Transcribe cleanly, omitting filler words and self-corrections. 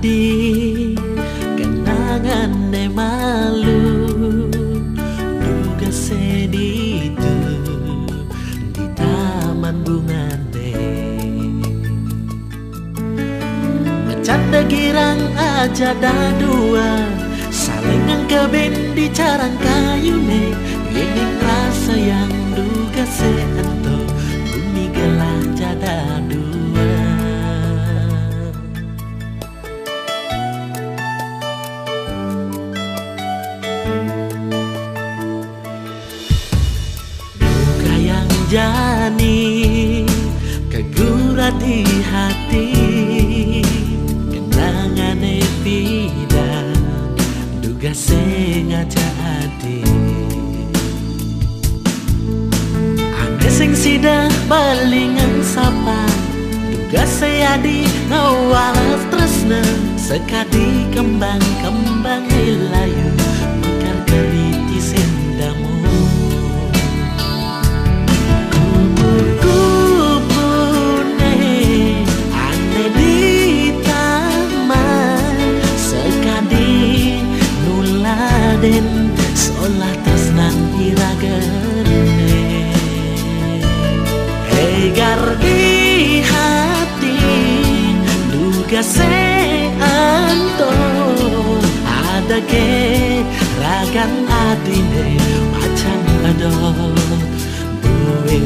adi kenangan de malu duga seditu di taman bunga de bercanda girang aja dadua saling angkabin di carang kayu ne ini rasa yang duga seento bumi gelah jada dua duka yang jani kegurat di hati kenangan evida duga sengaja adi ane sing sida balingan sapa duga seadi ngawalas tresna sekadi kembang-kembang ilayu mekar keriti sendamu kupu-kupune ane di taman sekadi nuladen seolah tresnan iragene egar di hati duga seanto ada ke ragan adine macan ado buin